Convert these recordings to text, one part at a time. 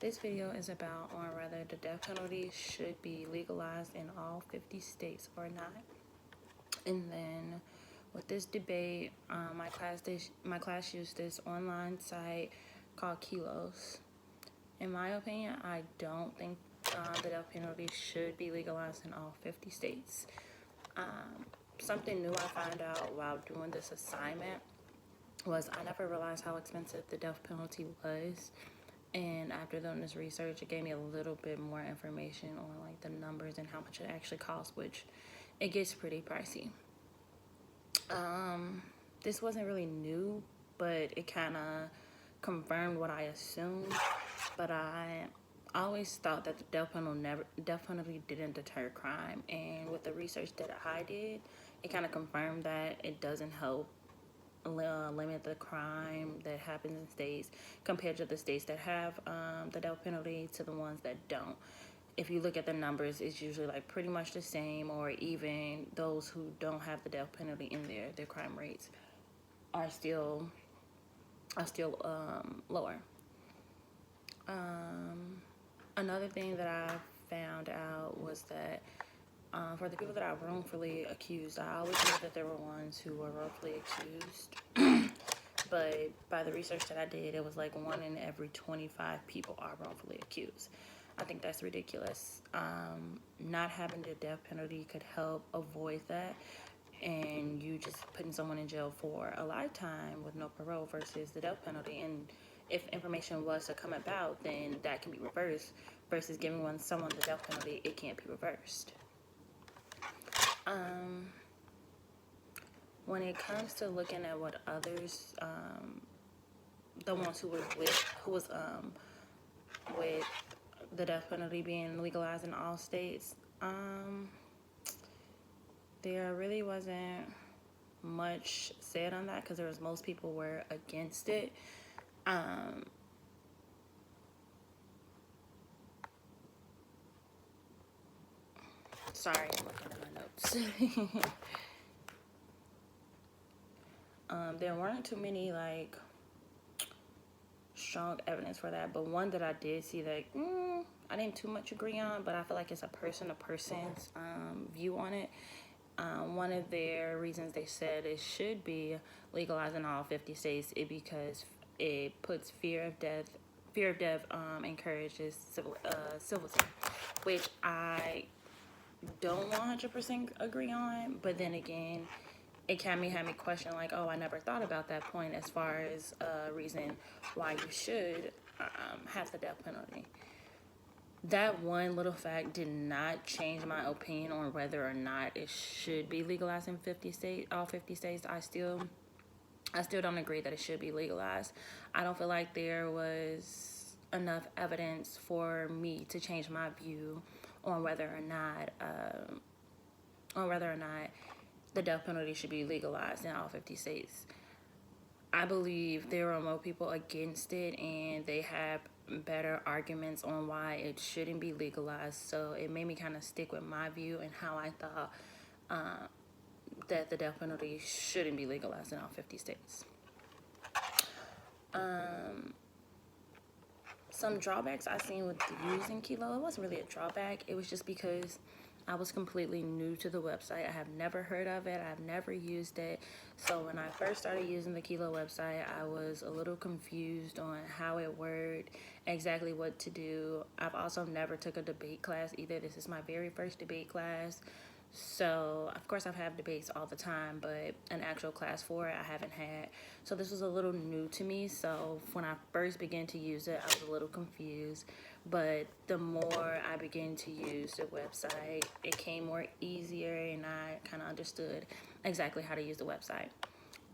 this video is about on whether the death penalty should be legalized in all 50 states or not. And then with this debate, my class used this online site called Kilos. In my opinion, I don't think the death penalty should be legalized in all 50 states. Something new I found out while doing this assignment was I never realized how expensive the death penalty was. And after doing this research, it gave me a little bit more information on like the numbers and how much it actually costs, which it gets pretty pricey. This wasn't really new, but it kind of confirmed what I assumed. But I always thought that the death penalty didn't deter crime, and with the research that I did, it kind of confirmed that it doesn't help limit the crime that happens in states compared to the states that have the death penalty to the ones that don't. If you look at the numbers, it's usually like pretty much the same, or even those who don't have the death penalty in their crime rates are still lower. Another thing that I found out was that for the people that are wrongfully accused, I always knew that there were ones who were wrongfully accused. But by the research that I did, it was like 1 in every 25 people are wrongfully accused. I think that's ridiculous. Not having the death penalty could help avoid that, and you just putting someone in jail for a lifetime with no parole versus the death penalty. And if information was to come about, then that can be reversed, versus giving someone the death penalty, it can't be reversed. When it comes to looking at what others, the ones who was with the death penalty being legalized in all states, there really wasn't much said on that, because most people were against it. Sorry, I'm looking at my notes. There weren't too many like strong evidence for that, but one that I did see that I didn't too much agree on, but I feel like it's a person-to-person's view on it. One of their reasons they said it should be legalized in all 50 states is because it puts fear of death encourages civility, which I don't 100% agree on. But then again, it had me question like, oh, I never thought about that point as far as a reason why you should have the death penalty. That one little fact did not change my opinion on whether or not it should be legalized in all 50 states. I still don't agree that it should be legalized. I don't feel like there was enough evidence for me to change my view on whether or not the death penalty should be legalized in all 50 states. I believe there are more people against it, and they have better arguments on why it shouldn't be legalized. So it made me kind of stick with my view and how I thought that the death penalty shouldn't be legalized in all 50 states. Some drawbacks I seen with using Kilo, it wasn't really a drawback. It was just because I was completely new to the website. I have never heard of it. I've never used it. So when I first started using the Kilo website, I was a little confused on how it worked, exactly what to do. I've also never took a debate class either. This is my very first debate class. So, of course, I've had debates all the time, but an actual class for it I haven't had. So this was a little new to me. So when I first began to use it, I was a little confused. But the more I began to use the website, it came more easier, and I kind of understood exactly how to use the website.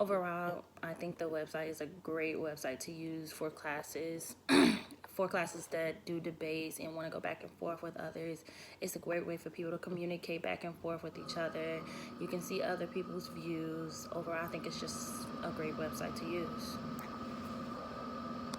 Overall, I think the website is a great website to use for classes. For classes that do debates and want to go back and forth with others. It's a great way for people to communicate back and forth with each other. You can see other people's views. Overall, I think it's just a great website to use.